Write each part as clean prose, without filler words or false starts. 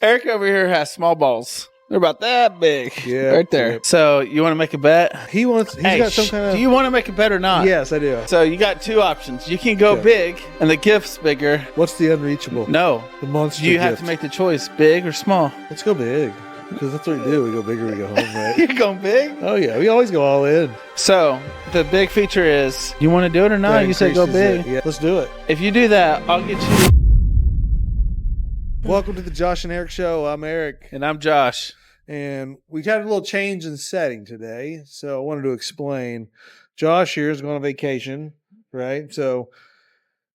Eric over here has small balls. They're about that big. Yeah, right there. yep. So you want to make a bet? He's got some kind of... Do you want to make a bet or not? Yes, I do. So you got two options. You can go big, and the gift's bigger. What's the unreachable? No. The monster You gift. have to make the choice, big or small. Let's go big. Because that's what we do. We go bigger, we go home, right? You're going big? Oh, yeah. We always go all in. So the big feature is, you want to do it or not? That You said go big. Yeah, let's do it. If you do that, I'll get you. Welcome to the Josh and Erik Show. I'm Eric. And I'm Josh. And we had a little change in setting today. So I wanted to explain. Josh here is going on vacation, right? So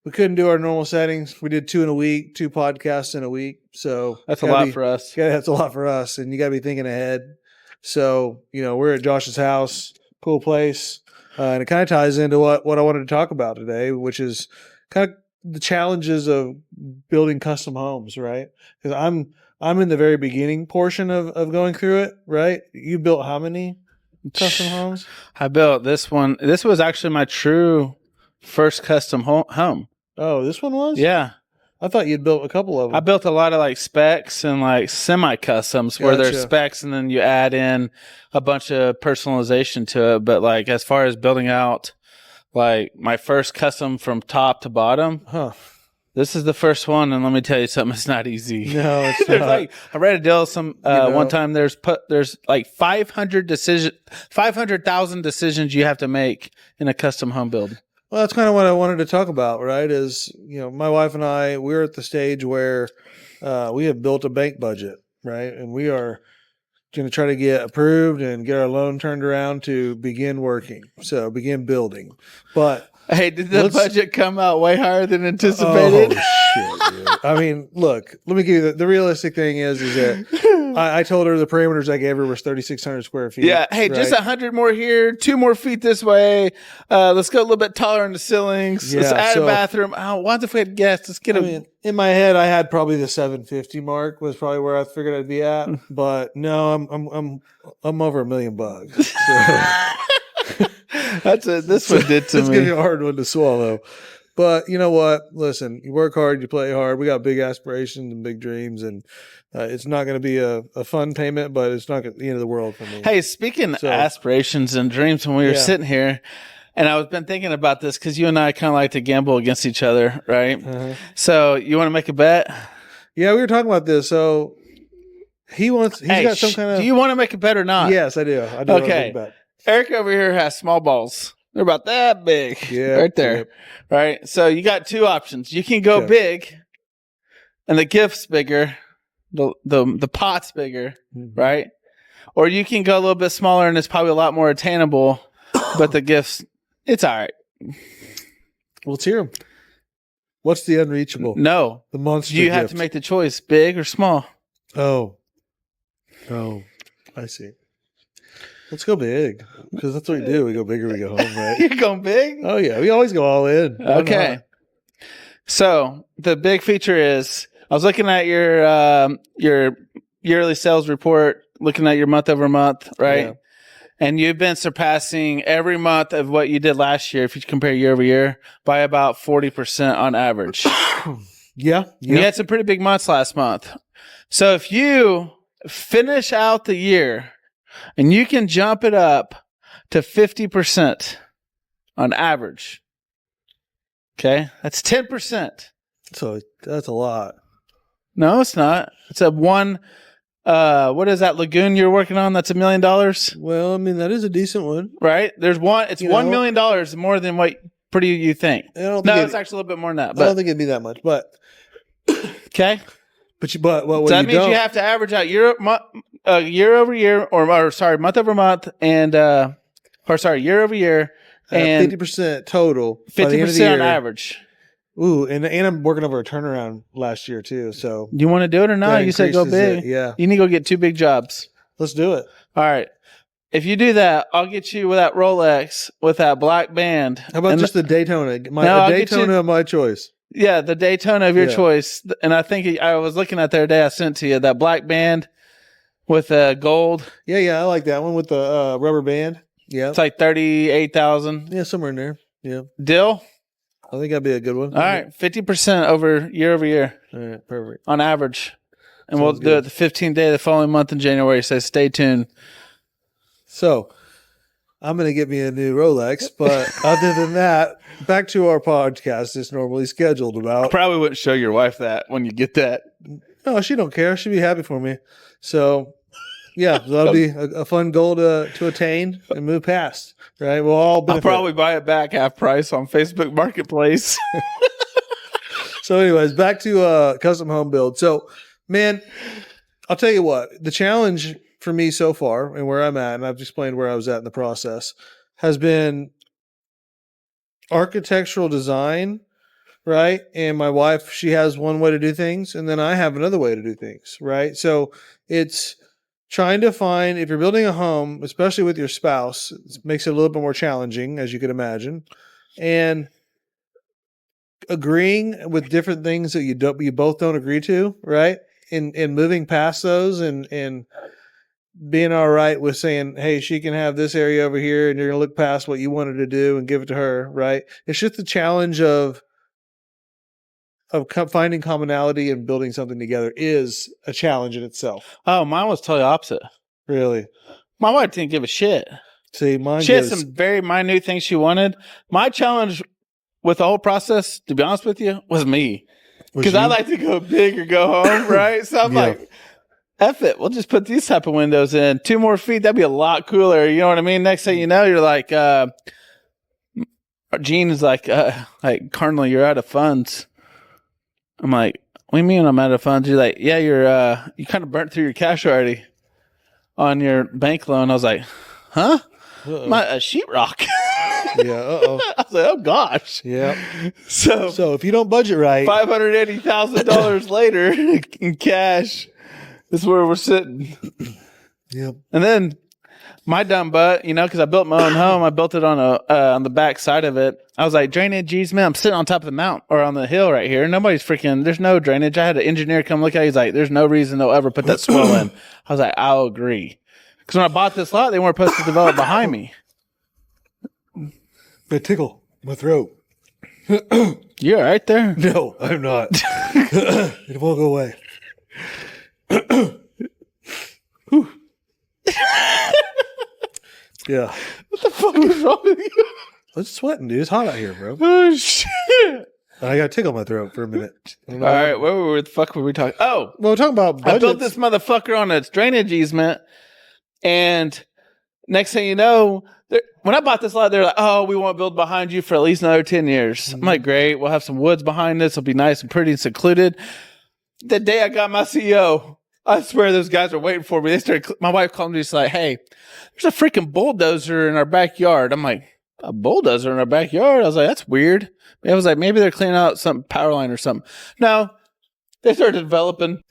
we couldn't do our normal settings. We did 2 in a week, 2 podcasts in a week. So that's a lot for us. Yeah, that's a lot for us. And you got to be thinking ahead. So, we're at Josh's house, cool place. And it kind of ties into what I wanted to talk about today, which is kind of the challenges of building custom homes, right? Because I'm in the very beginning portion of going through it, right? You built how many custom homes? I built this one. This was actually my true first custom home. Oh, this one was? Yeah. I thought you'd built a couple of them. I built a lot of like specs and like semi-customs where there's specs and then you add in a bunch of personalization to it. But like as far as building out like my first custom from top to bottom, this is the first one. And let me tell you something, it's not easy. No, it's not. Like, I read a deal one time. There's like 500,000 decisions you have to make in a custom home build. Well, that's kind of what I wanted to talk about, right? Is, my wife and I, we're at the stage where we have built a bank budget, right? And we are going to try to get approved and get our loan turned around to begin working. So begin building. But hey, did the budget come out way higher than anticipated? Oh, shit, dude. I mean, look, let me give you the realistic thing is that I told her the parameters I gave her was 3,600 square feet. Yeah. Hey, right? Just 100 more here, 2 more feet this way. Let's go a little bit taller in the ceilings. Yeah, let's add a bathroom. Oh, what if we had guests? Let's get in my head, I had probably the 750 mark was probably where I figured I'd be at. But no, I'm over $1 million. So. This one did to me. It's going to be a hard one to swallow. But you know what? Listen, you work hard, you play hard. We got big aspirations and big dreams, and it's not going to be a fun payment, but it's not the end of the world for me. Hey, speaking of aspirations and dreams, when we were sitting here, and I've been thinking about this because you and I kind of like to gamble against each other, right? Uh-huh. So you want to make a bet? Yeah, we were talking about this. So he's got some kind of... Do you want to make a bet or not? Yes, I do. I do want to make a bet. Eric over here has small balls. They're about that big. Yeah. Right there. Yep. Right. So you got 2 options. You can go big and the gift's bigger. The pot's bigger. Mm-hmm. Right. Or you can go a little bit smaller and it's probably a lot more attainable, but the gift's, it's all right. Well, let's hear them. What's the unreachable? No. The monster You have to make the choice, big or small. Oh, I see. Let's go big because that's what we do. We go bigger, we go home, right? You're going big? Oh, yeah. We always go all in. Okay. So the big feature is I was looking at your yearly sales report, looking at your month over month, right? Yeah. And you've been surpassing every month of what you did last year, if you compare year over year, by about 40% on average. Yeah. You had some pretty big months last month. So if you finish out the year and you can jump it up to 50% on average. Okay. That's 10%. So that's a lot. No, it's not. It's a one. What is that lagoon you're working on? That's $1 million. Well, I mean, that is a decent one. Right. There's one. It's $1 million more than what you think. It's actually a little bit more than that. But I don't think it'd be that much, but okay. But so that means you have to average out year over year, or sorry, month over month, and year over year, and 50% total, 50% on average. Ooh, and I'm working over a turnaround last year too. So you want to do it or not? You said go big. Yeah, you need to go get 2 big jobs. Let's do it. All right. If you do that, I'll get you with that Rolex with that black band. How about just the Daytona? Daytona of my choice. Yeah, the Daytona of your choice. And I think I was looking at the other day, I sent to you that black band with gold. Yeah, I like that one with the rubber band. Yeah. It's like 38,000. Yeah, somewhere in there. Yeah. Deal? I think that'd be a good one. All right. 50% over year. All right, perfect. On average. And we'll do it the 15th day of the following month in January. So stay tuned. So I'm going to get me a new Rolex. But other than that, back to our podcast it's normally scheduled about. I probably wouldn't show your wife that when you get that. No, she don't care. She'd be happy for me. So, yeah, that'll be a fun goal to attain and move past. Right? We'll all benefit. I'll probably buy it back half price on Facebook Marketplace. So anyways, back to custom home build. So, man, I'll tell you what, the challenge for me so far and where I'm at, and I've explained where I was at in the process, has been architectural design, right? And my wife, she has one way to do things, and then I have another way to do things, right? So it's trying to find, if you're building a home, especially with your spouse, it makes it a little bit more challenging, as you could imagine. And agreeing with different things that you both don't agree to, right? And moving past those and being all right with saying, hey, she can have this area over here, and you're gonna look past what you wanted to do and give it to her, right? It's just the challenge of finding commonality and building something together is a challenge in itself. Oh, mine was totally opposite. Really? My wife didn't give a shit. See, she had some very minute things she wanted. My challenge with the whole process, to be honest with you, was me. Because I like to go big or go home, right? So I'm like, F it. We'll just put these type of windows in. 2 more feet, that'd be a lot cooler. You know what I mean? Next thing you know, you're like, Gene is like, Cardinal, you're out of funds. I'm like, what do you mean I'm out of funds? You're like, yeah, you kind of burnt through your cash already on your bank loan. I was like, huh? A sheetrock. Yeah. I was like, oh gosh. Yeah. So if you don't budget right, $580,000 later in cash is where we're sitting. Yep. And then my dumb butt, because I built my own home, I built it on the back side of it. I was like, drainage easement. I'm sitting on top of the mountain or on the hill right here. There's no drainage. I had an engineer come look at it. He's like, there's no reason they'll ever put that swell in. I was like, I'll agree. Because when I bought this lot, they weren't supposed to develop behind me. They tickle my throat. You're right there. No, I'm not. It won't go away. Yeah. What the fuck is wrong with you? I'm sweating, dude. It's hot out here, bro. Oh, shit. I got to tickle my throat for a minute. All right. Where the fuck were we talking? Oh. Well, we're talking about budgets. I built this motherfucker on its drainage easement. And next thing you know, when I bought this lot, they're like, oh, we won't build behind you for at least another 10 years. Mm-hmm. I'm like, great. We'll have some woods behind this. It'll be nice and pretty and secluded. The day I got my CEO, I swear those guys are waiting for me. My wife called me, just like, hey, there's a freaking bulldozer in our backyard. I'm like, a bulldozer in our backyard? I was like, that's weird. I was like, maybe they're cleaning out some power line or something. No, they started developing.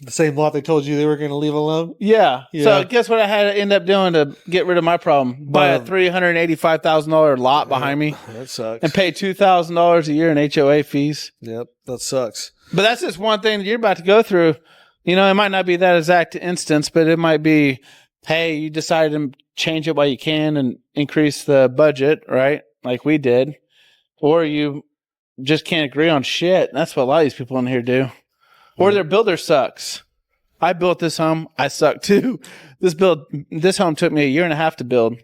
The same lot they told you they were going to leave alone? Yeah. So guess what I had to end up doing to get rid of my problem? Buy a $385,000 lot behind me. That sucks. And pay $2,000 a year in HOA fees. Yep, that sucks. But that's just one thing that you're about to go through. It might not be that exact instance, but it might be, hey, you decided to change it while you can and increase the budget, right? Like we did. Or you just can't agree on shit. That's what a lot of these people in here do. Or their builder sucks. I built this home. I suck too. This home took me 1.5 years to build.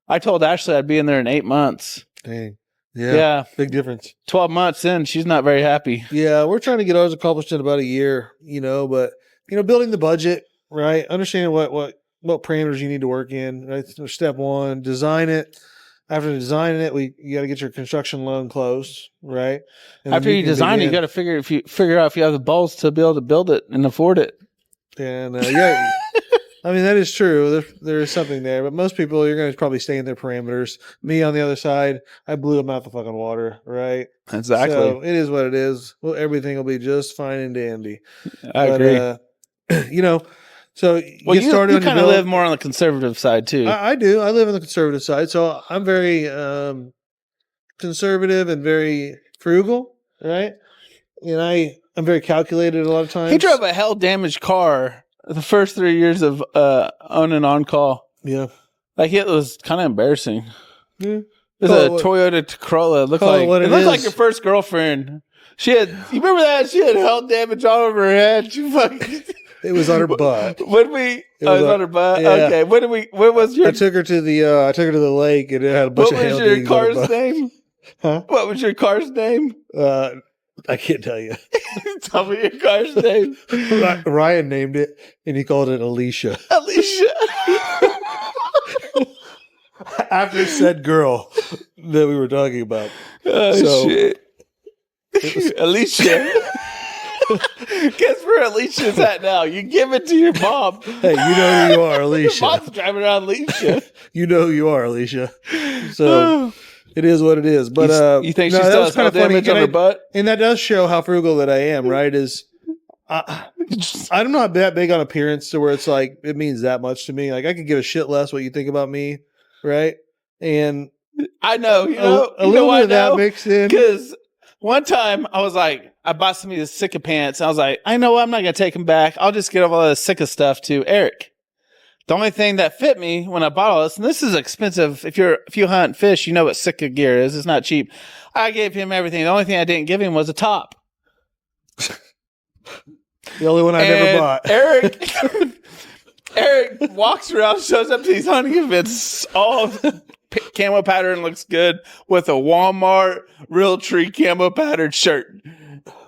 I told Ashley I'd be in there in 8 months. Dang. Yeah. Big difference. 12 months in, she's not very happy. Yeah, we're trying to get ours accomplished in about a year, but building the budget, right? Understanding what parameters you need to work in, right? So step one, design it. After designing it, you got to get your construction loan closed, right? And after you design it, you got to figure out if you have the balls to be able to build it and afford it. And yeah, I mean that is true. There is something there, but most people you're going to probably stay in their parameters. Me on the other side, I blew them out the fucking water, right? Exactly. So it is what it is. Well, everything will be just fine and dandy. I agree. So you kind of live more on the conservative side too. I do. I live on the conservative side, so I'm very conservative and very frugal, right? And I'm very calculated a lot of times. He drove a hell damaged car the first 3 years of owning On Call. Yeah, like it was kind of embarrassing. Yeah. It was a Toyota Corolla. It looked like your first girlfriend. You remember that? She had hell damage all over her head. She fucking. It was on her butt. When we, it was on her butt. Yeah. Okay. When was your? I took her to the lake, and it had a bunch of. What was your car's name? Huh? What was your car's name? I can't tell you. Tell me your car's name. Ryan named it, and he called it Alicia. Alicia. After said girl that we were talking about. Oh, shit. Alicia. Guess where Alicia's at now? You give it to your mom. Hey, you know who you are, Alicia. Your mom's driving around Alicia. You know who you are, Alicia. So it is what it is. But you think she still has kind of damage on her butt? And that does show how frugal that I am, right? I'm not that big on appearance to where it's like it means that much to me. Like I could give a shit less what you think about me, right? And I know, a little bit of that mixed in. Because one time I was like, I bought some of these Sicka pants. I was like, I know I'm not going to take them back. I'll just get all the Sicka stuff to Eric. The only thing that fit me when I bought all this, and this is expensive. If you hunt fish, you know what Sicka gear is. It's not cheap. I gave him everything. The only thing I didn't give him was a top. The only one I never bought. Eric walks around, shows up to these hunting events, all camo pattern, looks good with a Walmart Realtree camo patterned shirt.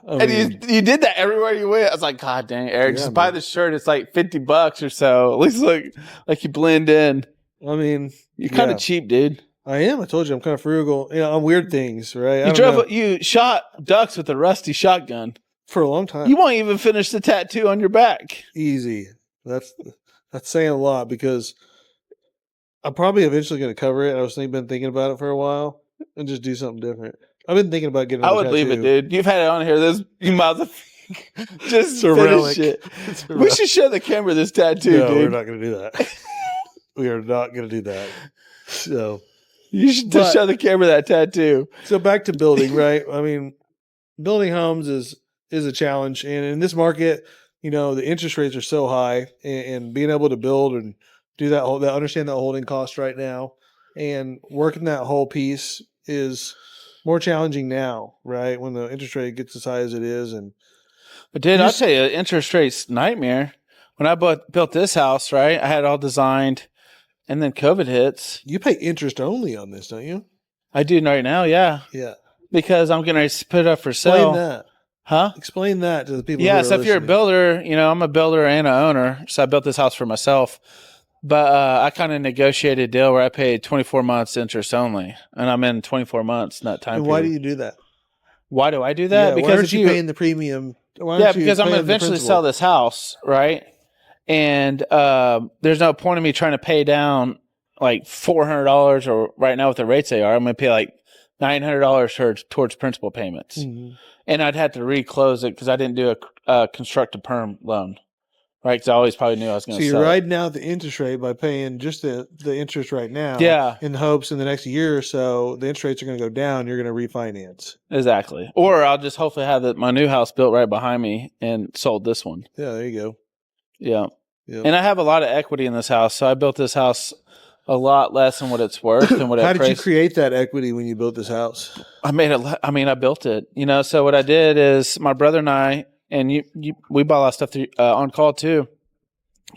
And you did that everywhere you went. I was like, God dang, Eric, just buy the shirt. It's like $50 or so. At least like you blend in. I mean, you're kind of cheap, dude. I am. I told you I'm kind of frugal. On weird things, right? You shot ducks with a rusty shotgun for a long time. You won't even finish the tattoo on your back. Easy. That's saying a lot because I'm probably eventually going to cover it. I was been thinking about it for a while and just do something different. I've been thinking about getting. I would leave it, dude. You've had it on here. You might just finish it. We should show the camera this tattoo, dude. We're not going to do that. We are not going to do that. So you should just show the camera that tattoo. So back to building, right? I mean, building homes is a challenge, and in this market, the interest rates are so high, and being able to build and do that understand that holding cost right now, and working that whole piece is more challenging now, right? When the interest rate gets as high as it is, but dude, I'll tell you, interest rate's nightmare. When I built this house, right, I had it all designed, and then COVID hits. You pay interest only on this, don't you? I do right now, yeah. Yeah. Because I'm going to put it up for sale. Explain that. Huh? Explain that to the people. Yeah, so if you're a builder, I'm a builder and an owner, so I built this house for myself. But I kind of negotiated a deal where I paid 24 months interest only, and I'm in 24 months in that time. And why do you do that? Why do I do that? Yeah, because why aren't you paying the premium? Because I'm going to eventually sell this house, right? And there's no point in me trying to pay down like $400, or right now with the rates they are, I'm going to pay like $900 towards principal payments. Mm-hmm. And I'd have to reclose it because I didn't do a construct-to-perm loan, right? Because I always probably knew I was going to sell. So you're riding out the interest rate by paying just the interest right now. Yeah. In the hopes in the next year or so, the interest rates are going to go down. You're going to refinance. Exactly. Or I'll just hopefully have my new house built right behind me and sold this one. Yeah, there you go. Yeah. Yep. And I have a lot of equity in this house. So I built this house a lot less than what it's worth and what How did you create that equity when you built this house? I built it. So what I did is my brother and I, and we bought a lot of stuff on call too,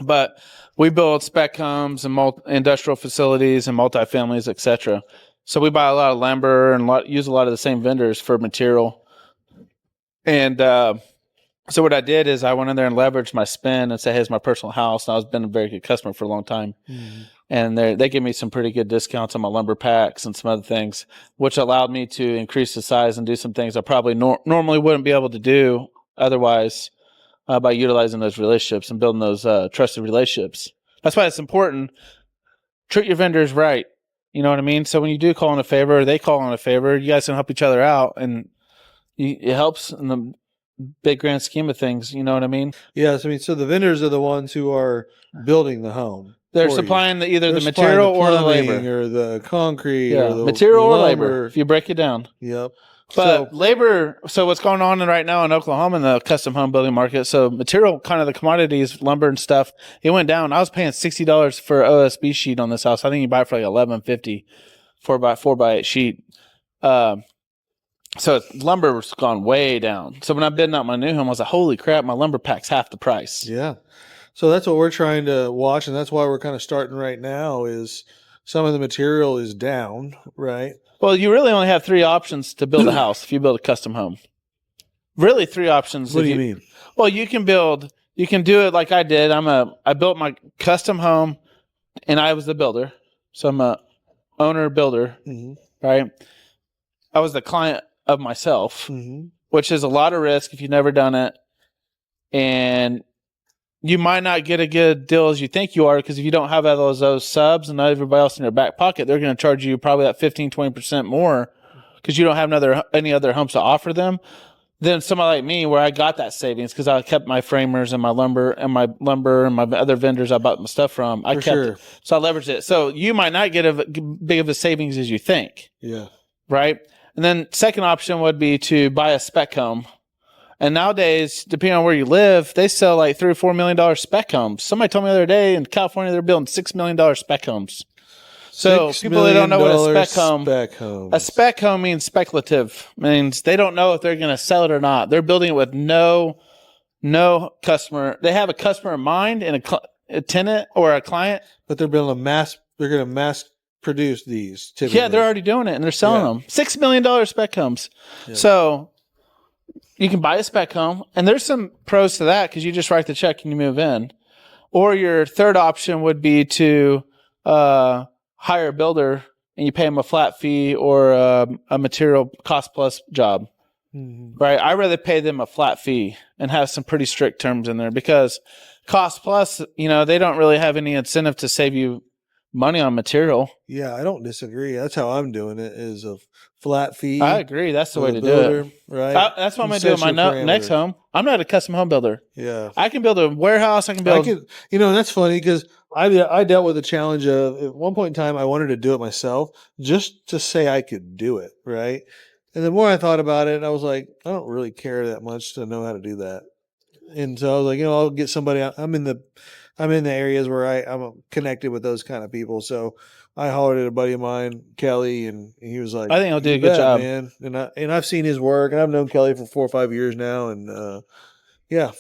but we build spec homes and industrial facilities and multifamilies, etc. So we buy a lot of lumber and use a lot of the same vendors for material. And so what I did is I went in there and leveraged my spend and said, hey, it's my personal house. And I've been a very good customer for a long time. Mm-hmm. And they give me some pretty good discounts on my lumber packs and some other things, which allowed me to increase the size and do some things I probably normally wouldn't be able to do otherwise by utilizing those relationships and building those trusted relationships. That's why it's important. Treat your vendors right. You know what I mean? So when you do call in a favor, they call in a favor, you guys can help each other out, and it helps in the big grand scheme of things. You know what I mean? Yes. So the vendors are the ones who are building the home. They're supplying either the material or the labor. Or the concrete. Yeah, or the material or lumber. labor, if you break it down. Yep. But labor, so what's going on right now in Oklahoma in the custom home building market, so material, kind of the commodities, lumber and stuff, it went down. I was paying $60 for OSB sheet on this house. I think you buy it for like $11.50, 4x8 sheet. So lumber's gone way down. So when I'm bidding out my new home, I was like, holy crap, my lumber pack's half the price. Yeah. So that's what we're trying to watch, and that's why we're kind of starting right now is some of the material is down, right? Well, you really only have 3 options to build a house if you build a custom home. Really 3 options. What do you mean? Well, you can do it like I did. I built my custom home and I was the builder. So I'm a owner builder, right? I was the client of myself, which is a lot of risk if you've never done it. And you might not get a good deal as you think you are, because if you don't have all those subs and everybody else in your back pocket, they're going to charge you probably that 15-20% more because you don't have any other homes to offer them than somebody like me, where I got that savings because I kept my framers and my lumber and my other vendors I bought my stuff from. I kept it. So I leveraged it. So you might not get as big of a savings as you think. Yeah. Right. And then second option would be to buy a spec home. And nowadays, depending on where you live, they sell like $3 or $4 million spec homes. Somebody told me the other day in California, they're building $6 million spec homes. So people that don't know what a spec home means speculative. Means they don't know if they're going to sell it or not. They're building it with no customer. They have a customer in mind and a tenant or a client. But they're building they're going to mass produce these typically. Yeah, they're already doing it and they're selling them. $6 million spec homes. Yeah. So you can buy a spec home, and there's some pros to that because you just write the check and you move in. Or your third option would be to hire a builder and you pay them a flat fee or a material cost plus job. Right? I'd rather pay them a flat fee and have some pretty strict terms in there, because cost plus, they don't really have any incentive to save you money on material. Yeah, I don't disagree. That's how I'm doing it, is a flat fee. I agree. That's the way to do it. Right? That's what I'm going to do with my next home. I'm not a custom home builder. Yeah. I can build a warehouse. That's funny because I dealt with the challenge of, at one point in time, I wanted to do it myself just to say I could do it, right? And the more I thought about it, I was like, I don't really care that much to know how to do that. And so I was like, I'll get somebody. I'm in the areas where I'm connected with those kind of people. So I hollered at a buddy of mine, Kelly, and he was like, I think he'll do a good job, man. And I've seen his work, and I've known Kelly for 4 or 5 years now. And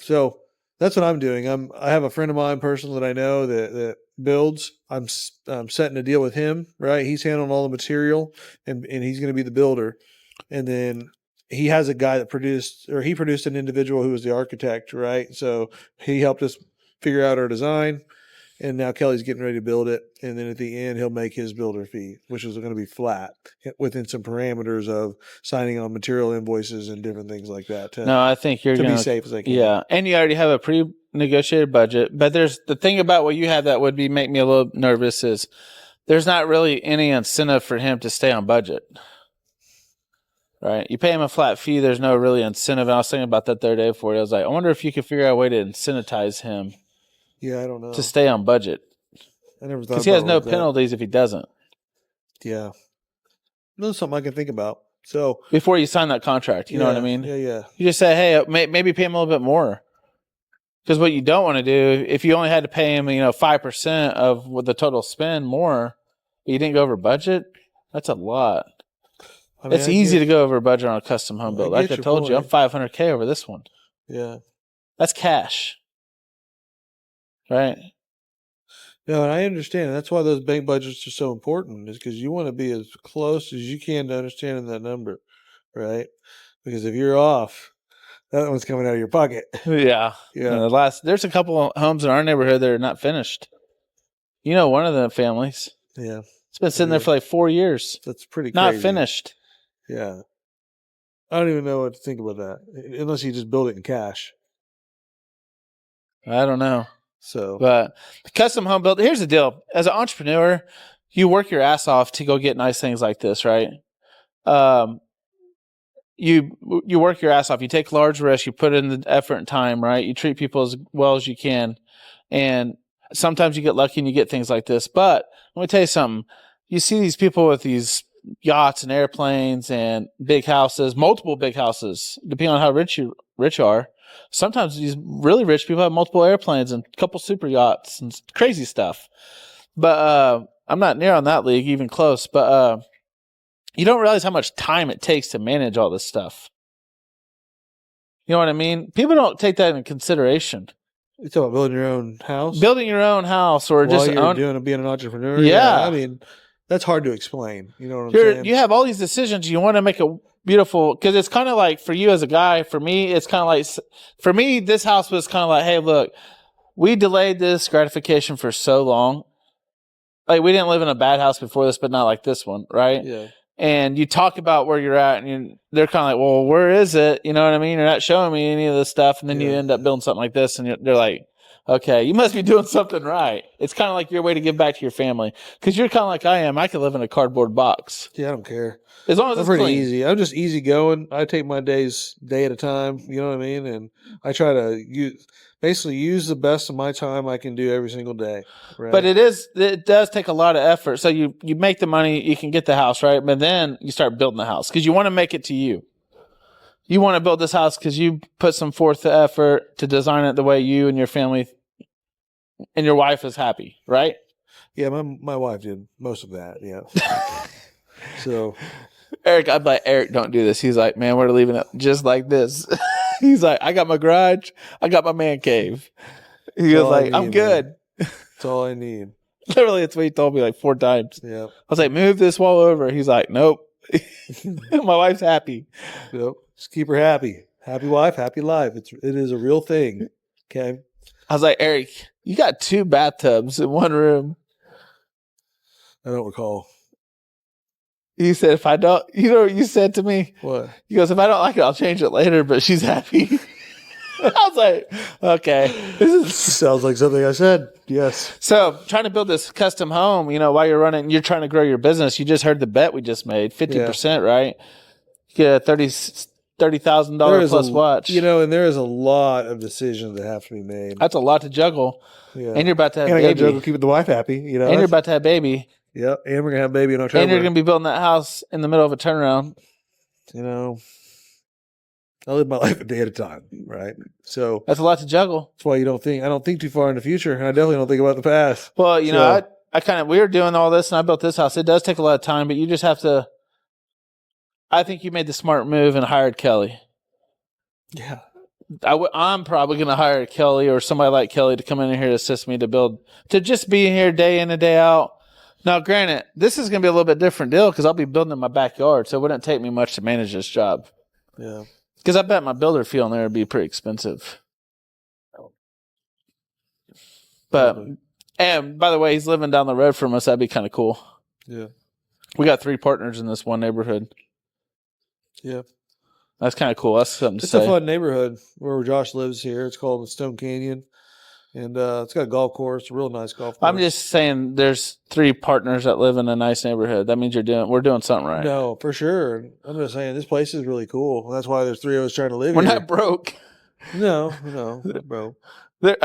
so that's what I'm doing. I have a friend of mine personally that I know that builds. I'm setting a deal with him, right? He's handling all the material, and he's going to be the builder. And then he has a guy that produced an individual who was the architect, right? So he helped us figure out our design, and now Kelly's getting ready to build it. And then at the end, he'll make his builder fee, which is going to be flat within some parameters of signing on material invoices and different things like that. I think you're going to be safe as I can. Yeah, and you already have a pre-negotiated budget. But there's the thing about what you have that would make me a little nervous is there's not really any incentive for him to stay on budget. Right, you pay him a flat fee. There's no really incentive. And I was thinking about that the other day for you. I was like, I wonder if you could figure out a way to incentivize him. Yeah, I don't know. To stay on budget. I never thought, because he has no penalties if he doesn't. Yeah, that's something I can think about. So before you sign that contract, you know what I mean? Yeah. You just say, hey, maybe pay him a little bit more. Because what you don't want to do, if you only had to pay him, 5% of what the total spend more, but you didn't go over budget, that's a lot. It's easy to go over budget on a custom home build. Like I told you, I'm $500K over this one. Yeah. That's cash. Right? No, and I understand. That's why those bank budgets are so important, is because you want to be as close as you can to understanding that number, right? Because if you're off, that one's coming out of your pocket. Yeah. There's a couple of homes in our neighborhood that are not finished. One of the families. Yeah. It's been sitting there for like 4 years. That's pretty crazy. Not finished. Yeah. I don't even know what to think about that, unless you just build it in cash. I don't know. So, but the custom home build, here's the deal. As an entrepreneur, you work your ass off to go get nice things like this, right? You work your ass off. You take large risks. You put in the effort and time, right? You treat people as well as you can. And sometimes you get lucky and you get things like this. But let me tell you something. You see these people with these yachts and airplanes and big houses, multiple big houses, depending on how rich you are. Sometimes these really rich people have multiple airplanes and a couple super yachts and crazy stuff. But I'm not near on that league, even close. But you don't realize how much time it takes to manage all this stuff. You know what I mean? People don't take that into consideration. You talking about building your own house? Building your own house or while just you're being an entrepreneur? Yeah. I mean, that's hard to explain. You know what I'm saying? You have all these decisions. You want to make a beautiful, because it's kind of like for you as a guy, for me, it's kind of like, for me, this house was kind of like, hey, look, we delayed this gratification for so long. Like, we didn't live in a bad house before this, but not like this one, right? Yeah. And you talk about where you're at, and they're kind of like, well, where is it? You know what I mean? You're not showing me any of this stuff. And then you end up building something like this, and they're like, okay, you must be doing something right. It's kind of like your way to give back to your family. Because you're kind of like I am. I could live in a cardboard box. Yeah, I don't care. As long as I'm it's pretty clean. easy. I'm just easy going. I take my days day at a time. You know what I mean? And I try to use the best of my time I can do every single day. Right? But it does take a lot of effort. So you make the money, you can get the house, right? But then you start building the house because you want to make it to you. You want to build this house because you put some forth the effort to design it the way you and your family and your wife is happy, right? Yeah, my wife did most of that. Yeah. So Eric, I'd like, Eric, don't do this. He's like, man, we're leaving it just like this. He's like, I got my garage, I got my man cave. He was like, I'm good. That's all I need. Literally, that's what he told me like 4 times. Yeah. I was like, move this wall over. He's like, nope. My wife's happy. Yep. Just keep her happy. Happy wife, happy life. It is a real thing. Okay. I was like, Eric, you got 2 bathtubs in one room. I don't recall. He said, if I don't, you know what you said to me? What? He goes, if I don't like it, I'll change it later, but she's happy. I was like, okay. This sounds like something I said. Yes. So trying to build this custom home, while you're running, you're trying to grow your business. You just heard the bet we just made, 50%, right? You get a $30,000 plus watch. And there is a lot of decisions that have to be made. That's a lot to juggle. Yeah. And you're about to have a baby. I got to juggle keeping the wife happy. And you're about to have a baby. Yep. And we're going to have a baby in October. And you're going to be building that house in the middle of a turnaround. I live my life a day at a time, right? So that's a lot to juggle. That's why I don't think too far in the future, and I definitely don't think about the past. Well, we were doing all this, and I built this house. It does take a lot of time, but you just have to. I think you made the smart move and hired Kelly. Yeah, I'm probably going to hire Kelly or somebody like Kelly to come in here to assist me to just be here day in and day out. Now, granted, this is going to be a little bit different deal because I'll be building in my backyard, so it wouldn't take me much to manage this job. Yeah. Because I bet my builder fee on there would be pretty expensive. But, and by the way, he's living down the road from us. That'd be kind of cool. Yeah. We got 3 partners in this one neighborhood. Yeah. That's kind of cool. That's something to say. It's a fun neighborhood where Josh lives here. It's called the Stone Canyon. And it's got a golf course, a real nice golf course. I'm just saying there's 3 partners that live in a nice neighborhood. That means we're doing something right. No, for sure. I'm just saying this place is really cool. That's why there's 3 of us trying to live here. We're not broke. No, not broke.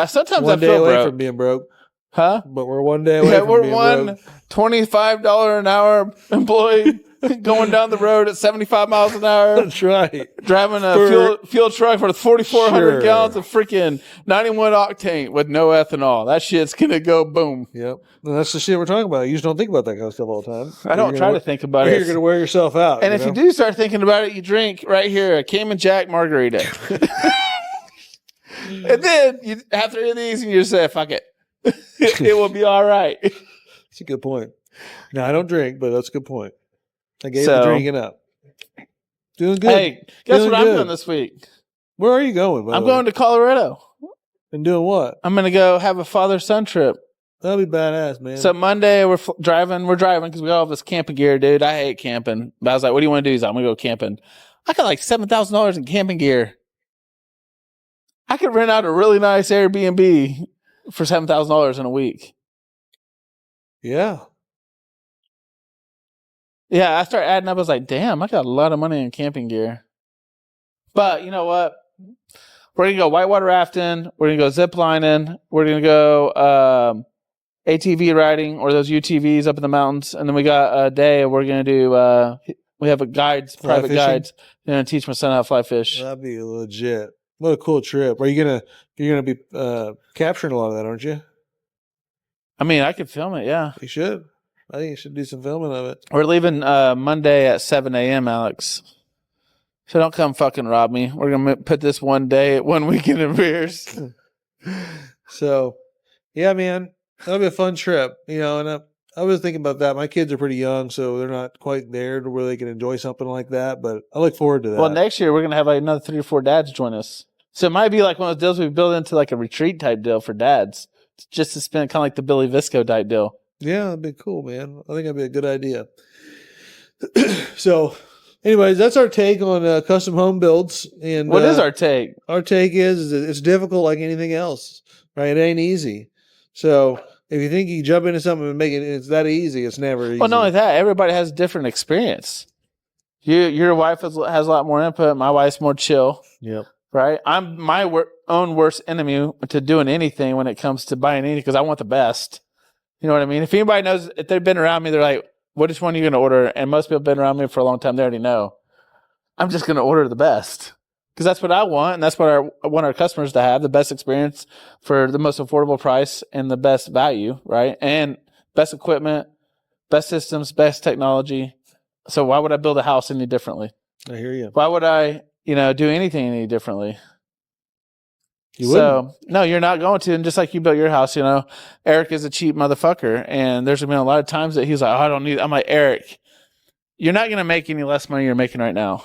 Sometimes one I feel day away broke. From being broke. Huh? But we're one day away from being broke. $25 an hour employee going down the road at 75 miles an hour. That's right. Driving a fuel truck for 4,400 gallons of freaking 91 octane with no ethanol. That shit's going to go boom. Yep. And that's the shit we're talking about. You just don't think about that kind of stuff all the time. I don't try to think about it. You're going to wear yourself out. And if you do start thinking about it, you drink right here a Cayman Jack margarita. And then after any of these, you just say, fuck it. It will be all right. That's a good point. No, I don't drink, but that's a good point. I gave the drinking up. Doing good. Hey, guess what I'm doing this week? Where are you going? I'm going to Colorado. And doing what? I'm going to go have a father-son trip. That'll be badass, man. So Monday we're driving because we all have this camping gear, dude. I hate camping. But I was like, what do you want to do? He's like, I'm going to go camping. I got like $7,000 in camping gear. I could rent out a really nice Airbnb for $7,000 in a week. Yeah. Yeah, I started adding up. I was like, damn, I got a lot of money in camping gear. But you know what? We're going to go whitewater rafting. We're going to go zip lining. We're going to go ATV riding or those UTVs up in the mountains. And then we got a day we're going to do, we have private guides. They're going to teach my son how to fly fish. That'd be legit. What a cool trip. Are you're gonna be capturing a lot of that, aren't you? I mean, I could film it, yeah. You should. I think you should do some filming of it. We're leaving Monday at 7 a.m., Alex. So don't come fucking rob me. We're going to put this 1 day at 1 weekend in beers. So, yeah, man, that'll be a fun trip, and I was thinking about that. My kids are pretty young, so they're not quite there to where they can enjoy something like that, but I look forward to that. Well, next year we're going to have like another 3 or 4 dads join us. So it might be like one of those deals we build into like a retreat type deal for dads, just to spend kind of like the Billy Visco type deal. Yeah, that'd be cool, man. I think that'd be a good idea. So, anyways, that's our take on custom home builds. And what is our take? Our take is it's difficult like anything else, right? It ain't easy. So if you think you jump into something and make it's that easy, it's never easy. Well, not only that, everybody has a different experience. Your wife has a lot more input. My wife's more chill. Yep. Right? I'm my own worst enemy to doing anything when it comes to buying anything because I want the best. You know what I mean? If anybody knows, if they've been around me, they're like, which one are you going to order? And most people have been around me for a long time. They already know. I'm just going to order the best because that's what I want. And that's what I want our customers to have, the best experience for the most affordable price and the best value, right? And best equipment, best systems, best technology. So why would I build a house any differently? I hear you. Why would I, do anything any differently? You wouldn't. No, you're not going to. And just like you built your house, Eric is a cheap motherfucker. And there's been a lot of times that he's like, oh, I don't need, I'm like, Eric, you're not going to make any less money you're making right now.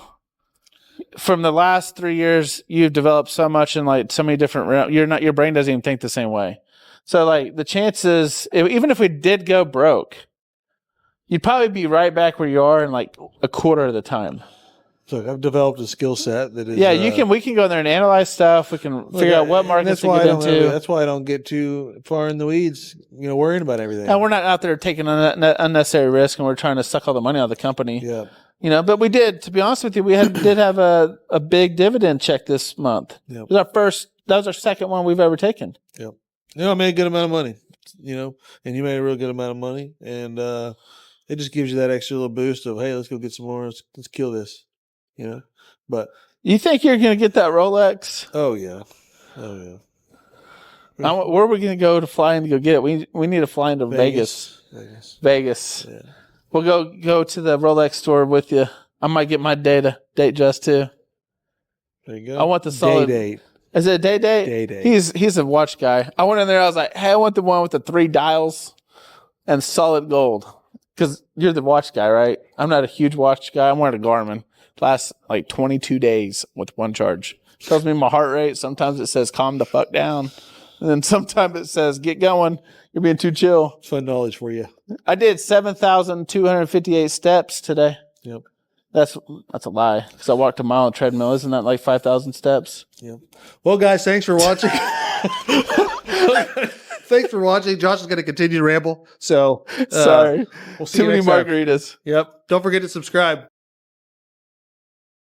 From the last 3 years, you've developed so much in like so many different, your brain doesn't even think the same way. So like the chances, even if we did go broke, you'd probably be right back where you are in like a quarter of the time. So I've developed a skill set that is. Yeah, we can go in there and analyze stuff. We can figure out what markets to get into. That's why I don't get too far in the weeds, worrying about everything. And we're not out there taking unnecessary risk, and we're trying to suck all the money out of the company. Yeah. But we did. To be honest with you, we did have a big dividend check this month. Yep. That was our second one we've ever taken. Yep. I made a good amount of money. And you made a real good amount of money, and it just gives you that extra little boost of, hey, let's go get some more. Let's kill this. But you think you're going to get that Rolex? Oh yeah. Where are we going to go to fly in to go get it? We need to fly into Vegas. Yeah. We'll go to the Rolex store with you. I might get my date just too. There you go. I want the solid date. Is it a day date? Day date. He's a watch guy. I went in there. I was like, hey, I want the one with the 3 dials and solid gold. Because you're the watch guy, right? I'm not a huge watch guy. I'm wearing a Garmin. Lasts like 22 days with one charge. Tells me my heart rate. Sometimes it says calm the fuck down. And then sometimes it says get going. You're being too chill. It's fun knowledge for you. I did 7,258 steps today. Yep. That's a lie. Because I walked a mile on a treadmill. Isn't that like 5,000 steps? Yep. Well, guys, thanks for watching. Thanks for watching. Josh is going to continue to ramble. So sorry. We'll see Too you many next time. margaritas. Yep. Don't forget to subscribe.